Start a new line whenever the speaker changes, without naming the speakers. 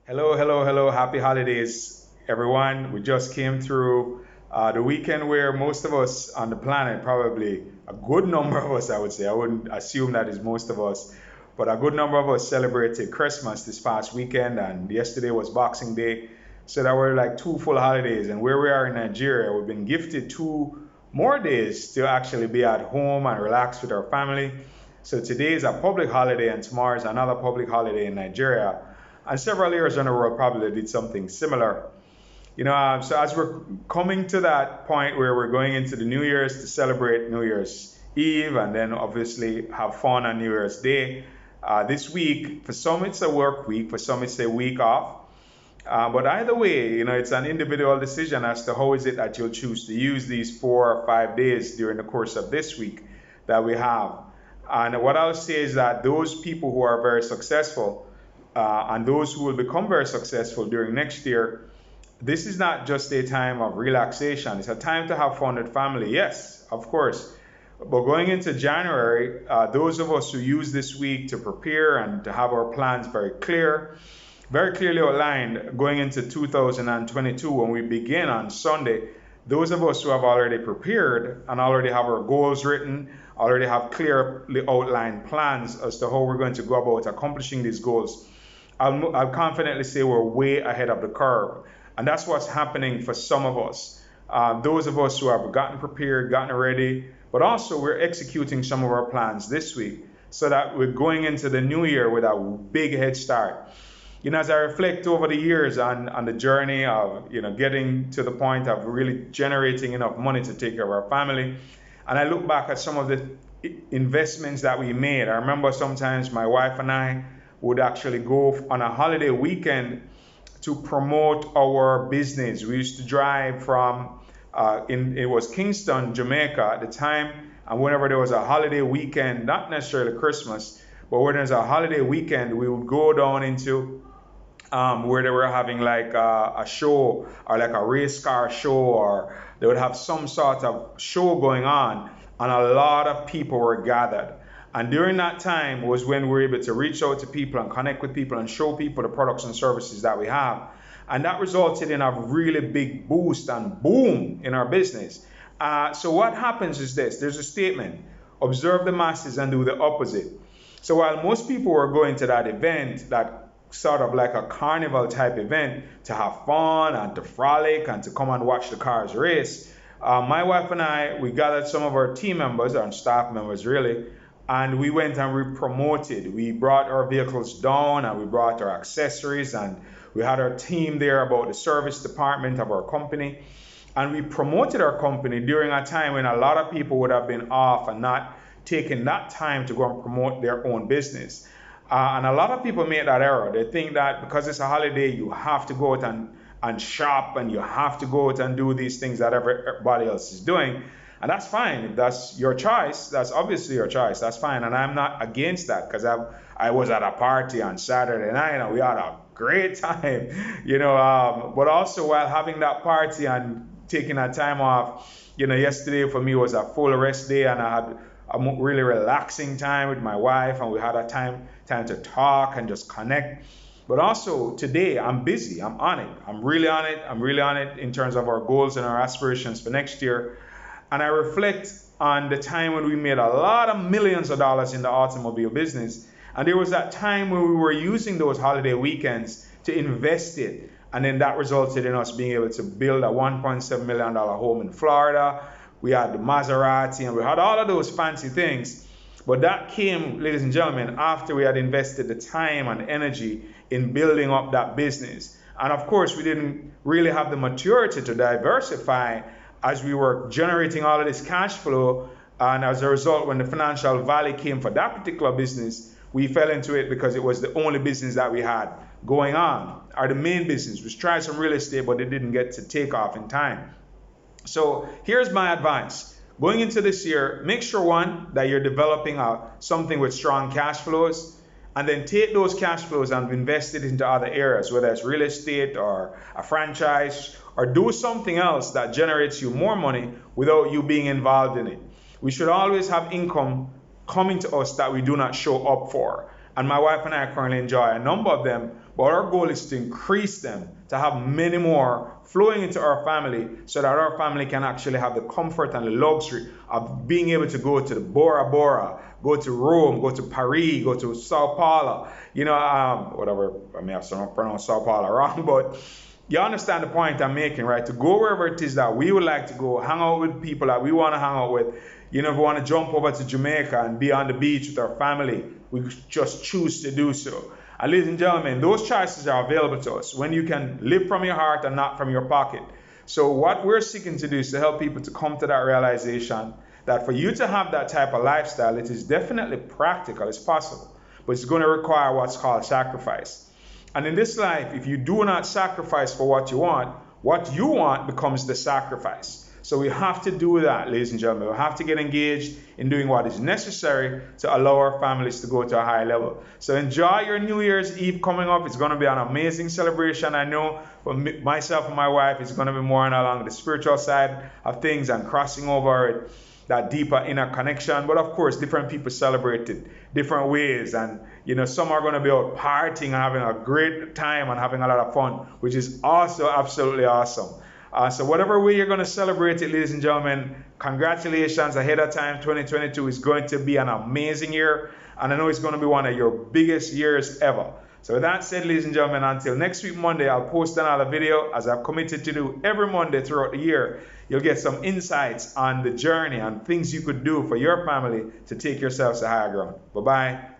Hello, hello, hello. Happy holidays, everyone. We just came through the weekend where most of us on the planet, probably a good number of us, I would say, I wouldn't assume that is most of us, but a good number of us celebrated Christmas this past weekend, and yesterday was Boxing Day. So that were like two full holidays. And where we are in Nigeria, we've been gifted two more days to actually be at home and relax with our family. So today is a public holiday, and tomorrow is another public holiday in Nigeria. And several years in a row probably did something similar. So as we're coming to that point where we're going into the New Year's to celebrate New Year's Eve and then obviously have fun on New Year's Day, this week, for some it's a work week, for some it's a week off. But either way, it's an individual decision as to how is it that you'll choose to use these 4 or 5 days during the course of this week that we have. And what I'll say is that those people who are very successful and those who will become very successful during next year, this is not just a time of relaxation. It's a time to have fun with family. Yes, of course. But going into January, those of us who use this week to prepare and to have our plans very clearly outlined going into 2022 when we begin on Sunday, those of us who have already prepared and already have our goals written, already have clearly outlined plans as to how we're going to go about accomplishing these goals, I'll confidently say we're way ahead of the curve. And that's what's happening for some of us. Those of us who have gotten prepared, gotten ready, but also we're executing some of our plans this week so that we're going into the new year with a big head start. As I reflect over the years on the journey of, getting to the point of really generating enough money to take care of our family, and I look back at some of the investments that we made. I remember sometimes my wife and I would actually go on a holiday weekend to promote our business. We used to drive from, it was Kingston, Jamaica at the time, and whenever there was a holiday weekend, not necessarily Christmas, but when there's a holiday weekend, we would go down into where they were having like a show or like a race car show, or they would have some sort of show going on, and a lot of people were gathered. And during that time was when we were able to reach out to people and connect with people and show people the products and services that we have. And that resulted in a really big boost and boom in our business. So what happens is this, there's a statement: observe the masses and do the opposite. So while most people were going to that event, that sort of like a carnival type event to have fun and to frolic and to come and watch the cars race, my wife and I, we gathered some of our team members and staff members really, and we went and we promoted. We brought our vehicles down and we brought our accessories, and we had our team there about the service department of our company. And we promoted our company during a time when a lot of people would have been off and not taking that time to go and promote their own business. And a lot of people make that error. They think that because it's a holiday, you have to go out and shop, and you have to go out and do these things that everybody else is doing. And that's fine. If that's your choice, that's obviously your choice. That's fine. And I'm not against that, because I was at a party on Saturday night and we had a great time, but also while having that party and taking that time off, yesterday for me was a full rest day, and I had a really relaxing time with my wife, and we had a time to talk and just connect. But also today I'm busy. I'm on it. I'm really on it. I'm really on it in terms of our goals and our aspirations for next year. And I reflect on the time when we made a lot of millions of dollars in the automobile business. And there was that time when we were using those holiday weekends to invest it. And then that resulted in us being able to build a $1.7 million home in Florida. We had the Maserati and we had all of those fancy things. But that came, ladies and gentlemen, after we had invested the time and energy in building up that business. And of course, we didn't really have the maturity to diversify as we were generating all of this cash flow. And as a result, when the financial valley came for that particular business, we fell into it because it was the only business that we had going on, or the main business. We tried some real estate, but it didn't get to take off in time. So here's my advice. Going into this year, make sure, one, that you're developing something with strong cash flows, and then take those cash flows and invest it into other areas, whether it's real estate or a franchise, or do something else that generates you more money without you being involved in it. We should always have income coming to us that we do not show up for. And my wife and I currently enjoy a number of them, but our goal is to increase them, to have many more flowing into our family so that our family can actually have the comfort and the luxury of being able to go to the Bora Bora, go to Rome, go to Paris, go to Sao Paulo, whatever, I may have pronounced Sao Paulo wrong, but you understand the point I'm making, right? To go wherever it is that we would like to go, hang out with people that we want to hang out with. If we want to jump over to Jamaica and be on the beach with our family, we just choose to do so. And ladies and gentlemen, those choices are available to us when you can live from your heart and not from your pocket. So what we're seeking to do is to help people to come to that realization that for you to have that type of lifestyle, it is definitely practical, it's possible, but it's going to require what's called sacrifice. And in this life, if you do not sacrifice for what you want becomes the sacrifice. So we have to do that, ladies and gentlemen. We have to get engaged in doing what is necessary to allow our families to go to a high level. So enjoy your New Year's Eve coming up. It's going to be an amazing celebration. I know for myself and my wife, it's going to be more along the spiritual side of things and crossing over that deeper inner connection. But of course, different people celebrate it different ways. And, some are going to be out partying and having a great time and having a lot of fun, which is also absolutely awesome. So whatever way you're going to celebrate it, ladies and gentlemen, congratulations ahead of time. 2022 is going to be an amazing year. And I know it's going to be one of your biggest years ever. So with that said, ladies and gentlemen, until next week, Monday, I'll post another video as I've committed to do every Monday throughout the year. You'll get some insights on the journey and things you could do for your family to take yourselves to higher ground. Bye-bye.